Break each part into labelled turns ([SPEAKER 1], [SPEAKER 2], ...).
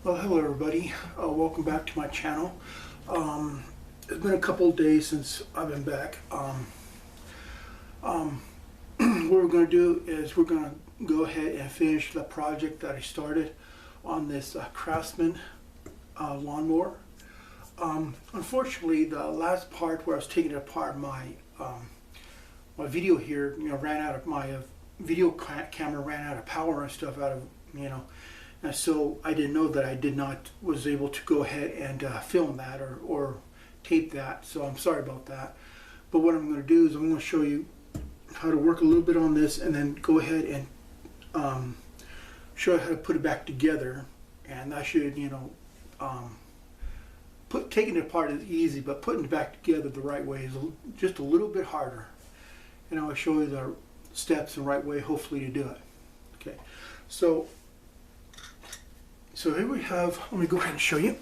[SPEAKER 1] Well, hello everybody. Welcome back to my channel. It's been a couple of days since I've been back. What we're going to do is we're going to go ahead and finish the project that I started on this Craftsman lawnmower. Unfortunately, the last part where I was taking it apart, my video here, ran out of my video camera ran out of power and stuff and so I didn't know that I was able to go ahead and film that or tape that. So I'm sorry about that. But what I'm going to do is I'm going to show you how to work a little bit on this, and then go ahead and show you how to put it back together. And that should, taking it apart is easy, but putting it back together the right way is just a little bit harder. And I'll show you the steps and right way, hopefully, to do it. Okay, so here we have, let me go ahead and show you.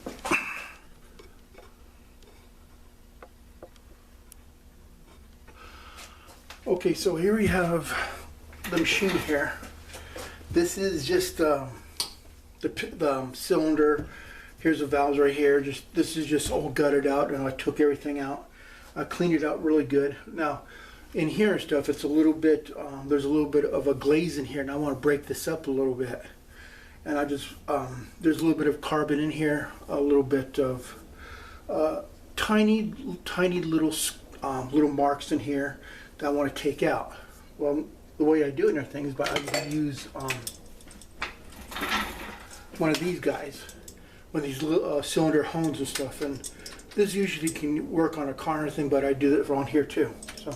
[SPEAKER 1] Okay, so here we have the machine here. This is just the cylinder. Here's the valves right here. This is just all gutted out, and I took everything out. I cleaned it out really good. Now, in here and stuff, it's a little bit, there's a little bit of a glaze in here, and I want to break this up a little bit. And I just, there's a little bit of carbon in here, a little bit of tiny little marks in here that I want to take out. Well, the way I do it and everything is by I use one of these guys, one of these little cylinder hones and stuff. And this usually can work on a car and everything, but I do it on here too. So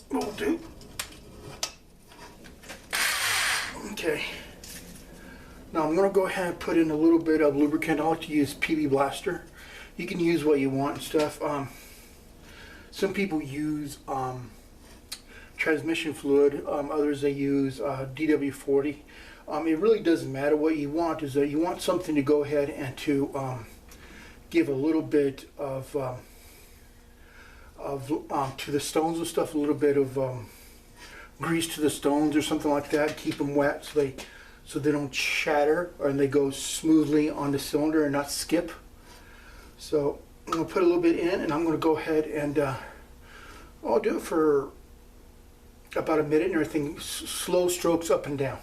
[SPEAKER 1] what we'll do. Okay. Now I'm going to go ahead and put in a little bit of lubricant. I like to use PB Blaster. You can use what you want and stuff. Some people use transmission fluid. Others they use DW40. It really doesn't matter. What you want is that you want something to go ahead and to give a little bit of to the stones and stuff, a little bit of grease to the stones or something like that. Keep them wet so they don't shatter, and they go smoothly on the cylinder and not skip. So I'm going to put a little bit in, and I'm going to go ahead and I'll do it for about a minute and everything, slow strokes up and down.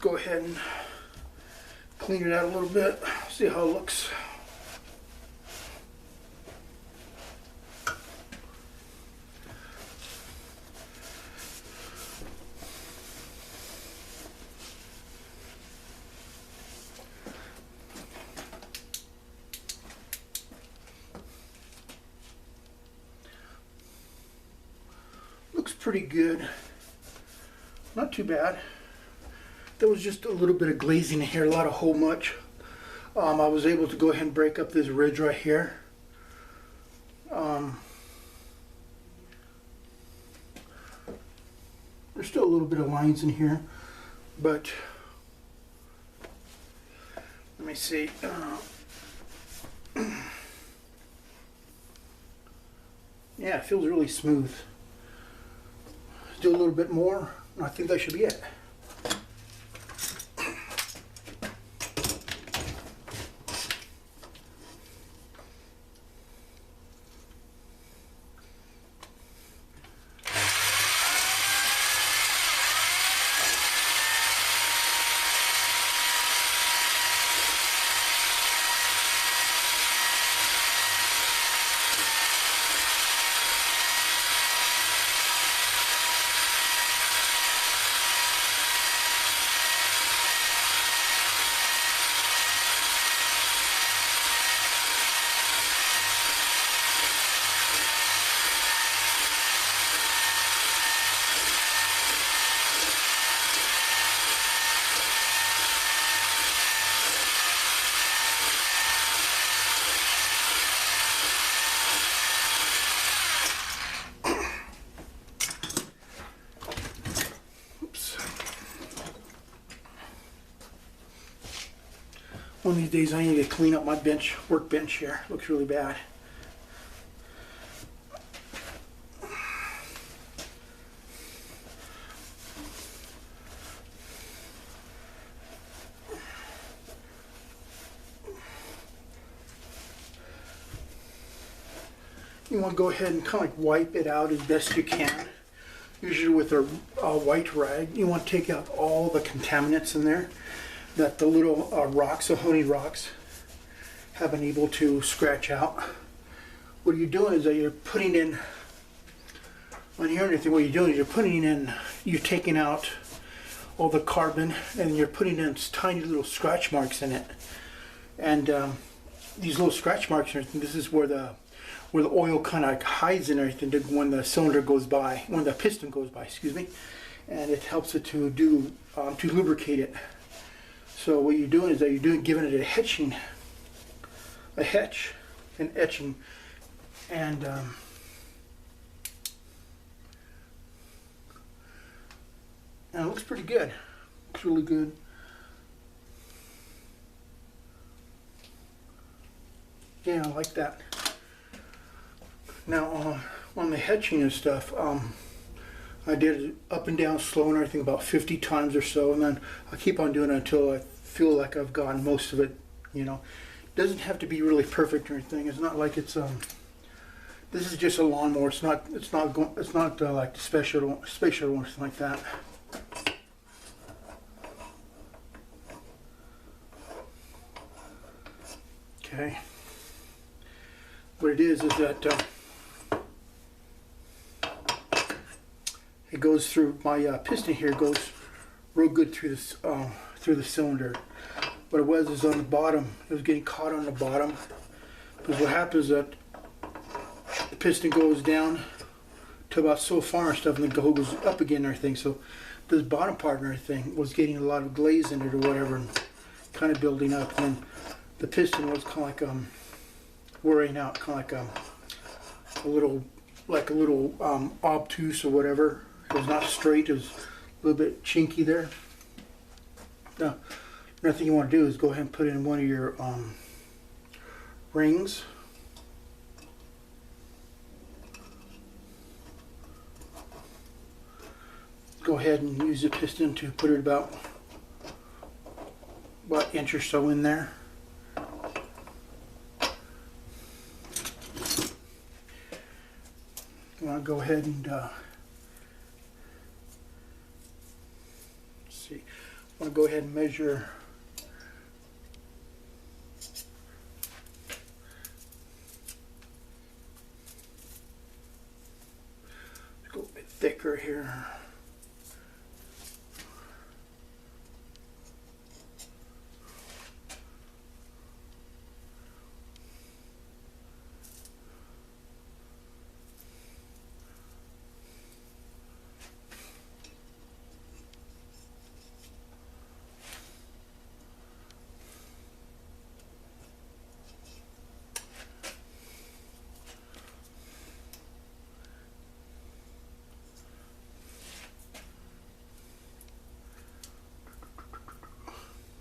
[SPEAKER 1] Go ahead and clean it out a little bit, see how it looks. Looks pretty good, not too bad. There was just a little bit of glazing in here, a lot of hole much. I was able to go ahead and break up this ridge right here. There's still a little bit of lines in here, but let me see. Yeah, it feels really smooth. Do a little bit more, and I think that should be it. One of these days I need to clean up my bench, workbench here. Looks really bad. You want to go ahead and kind of like wipe it out as best you can. Usually with a white rag, you want to take out all the contaminants in there that the little rocks, the honey rocks, have been able to scratch out. What you're doing is that you're putting in, on here and everything, what you're doing is you're taking out all the carbon and you're putting in tiny little scratch marks in it. And these little scratch marks, this is where the oil kind of hides and everything when the cylinder goes by, when the piston goes by, excuse me, and it helps it to to lubricate it. So what you're doing is that you're giving it an etching, and it looks pretty good. Looks really good. Yeah, I like that. Now on the etching and stuff, I did it up and down slow and everything about 50 times or so, and then I keep on doing it until I feel like I've gotten most of it. You know, it doesn't have to be really perfect or anything. It's not like it's this is just a lawnmower. It's not like the special or something like that. Okay. What it is that it goes through my piston here. Goes real good through this through the cylinder. What it was is on the bottom. It was getting caught on the bottom. Because what happens is that the piston goes down to about so far and stuff, and then goes up again and everything. So this bottom part and everything was getting a lot of glaze in it or whatever, and kind of building up. And then the piston was kind of like wearing out, kind of like a little obtuse or whatever. It was not straight. It was a little bit chinky there. Now, another thing you want to do is go ahead and put in one of your rings. Go ahead and use the piston to put it about an inch or so in there. You want to go ahead and go ahead and measure go a bit thicker here.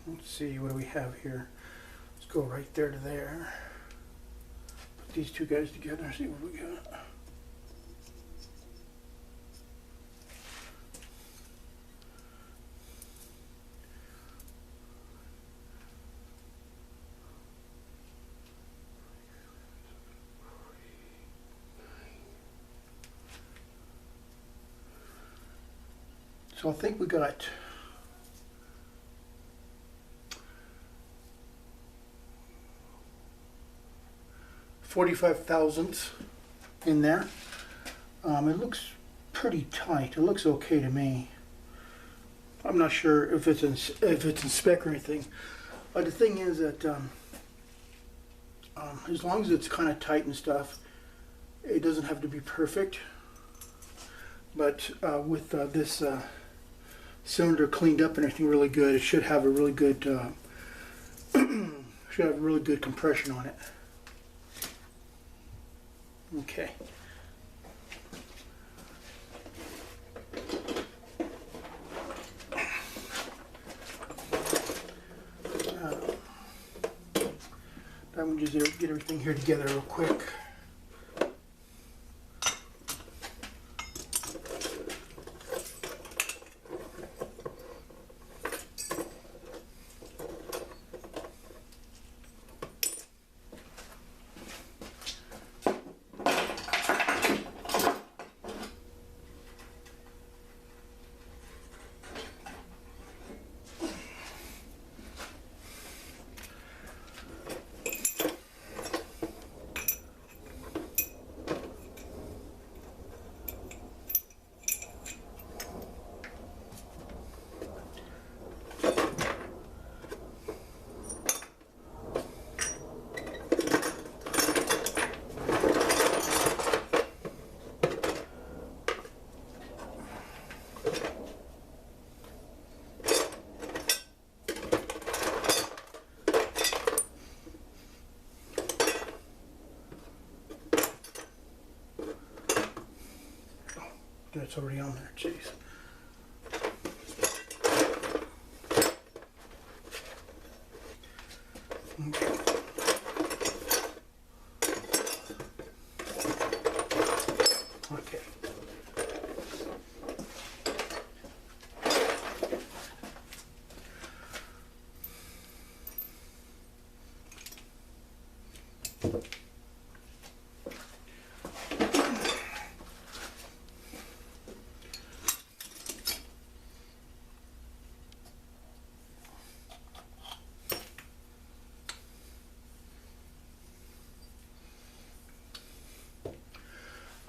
[SPEAKER 1] Let's see, what do we have here? Let's go right there to there. Put these two guys together, see what we got. So I think we got 45 thousandths in there. It looks pretty tight. It looks okay to me. I'm not sure if it's in spec or anything. But the thing is that as long as it's kind of tight and stuff, it doesn't have to be perfect. But with this cylinder cleaned up and everything really good, it should have a really good compression on it. Okay. I'm gonna just get everything here together real quick. It's already on there, jeez. Okay. Okay.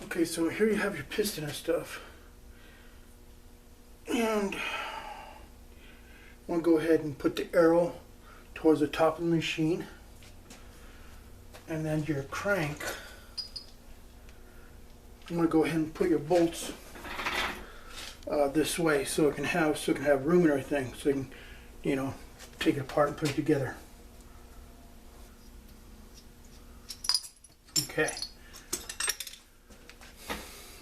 [SPEAKER 1] Okay, so here you have your piston and stuff. And I want to go ahead and put the arrow towards the top of the machine. And then your crank, you want to go ahead and put your bolts this way so it can have room and everything, so you can, take it apart and put it together. Okay.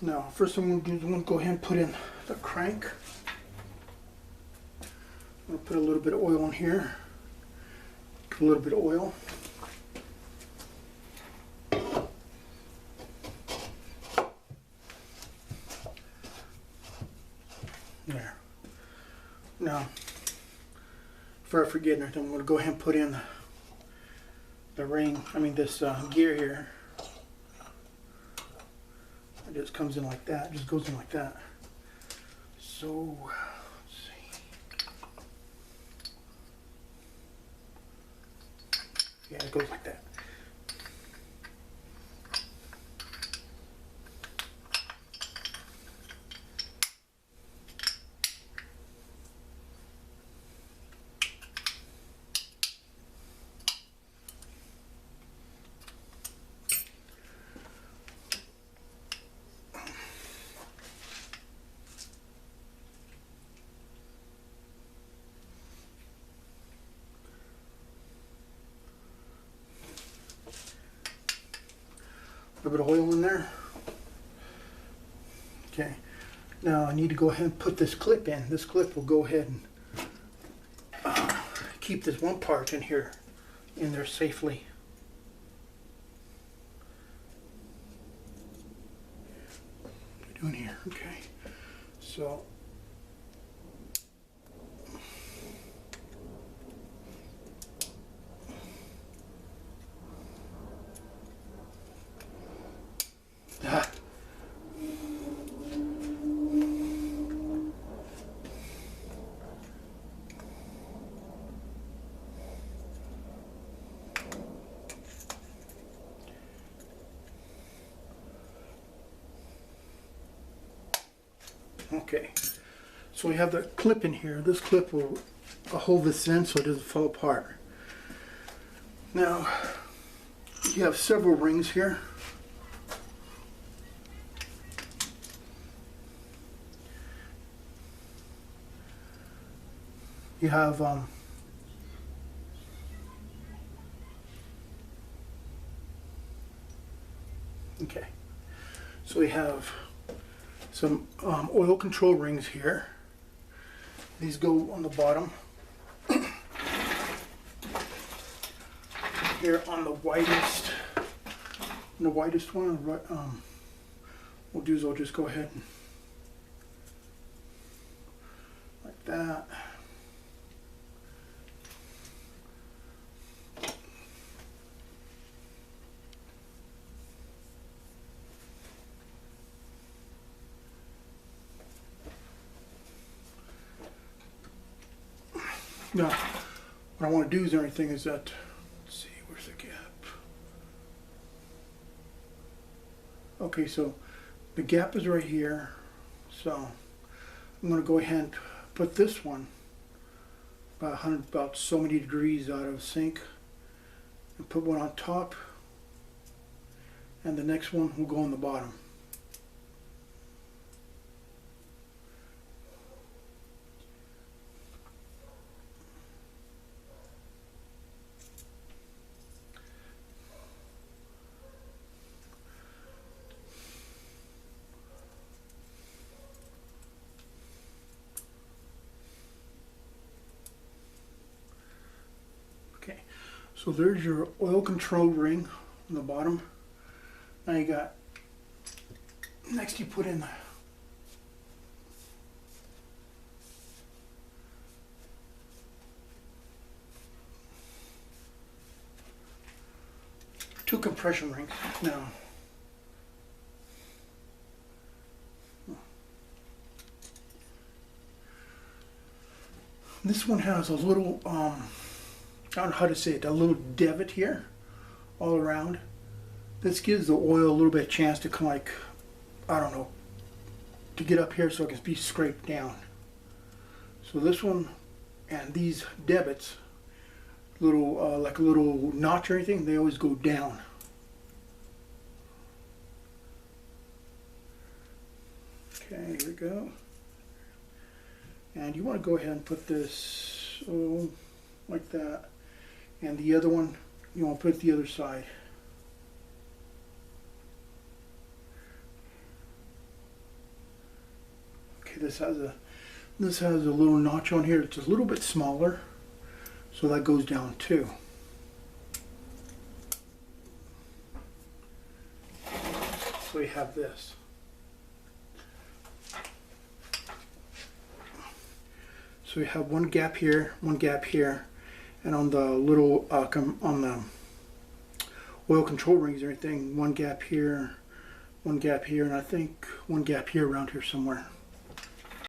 [SPEAKER 1] Now, first I'm going to do is I'm going to go ahead and put in the crank. I'm going to put a little bit of oil in here. A little bit of oil. There. Now, before I forget anything, I'm going to go ahead and put in the ring, this gear here. It just comes in like that, just goes in like that. So, let's see. Yeah, it goes like that. A little bit of oil in there. Okay, now I need to go ahead and put this clip in. This clip will go ahead and keep this one part in here, in there safely. What are we doing here? Okay, so okay, so we have the clip in here. This clip will hold this in so it doesn't fall apart. Now, you have several rings here. You have okay, so we have some oil control rings here. These go on the bottom. here on the whitest one. What we'll do is I'll just go ahead and like that. Now, what I want to do is everything is that, let's see, where's the gap? Okay, so the gap is right here. So I'm going to go ahead and put this one about so many degrees out of sync, and put one on top, and the next one will go on the bottom. Okay, so there's your oil control ring on the bottom. Now you got, next you put in the two compression rings. Now, this one has a little, I don't know how to say it, a little divot here all around. This gives the oil a little bit of chance to come, like, I don't know, to get up here so it can be scraped down. So this one and these divots, little like a little notch or anything, they always go down. Okay, here we go. And you want to go ahead and put this like that, and the other one you want to put it the other side. Okay, this has a little notch on here. It's a little bit smaller, so that goes down too. So you have this. So we have one gap here, and on the little on the oil control rings and everything, one gap here, and I think one gap here around here somewhere.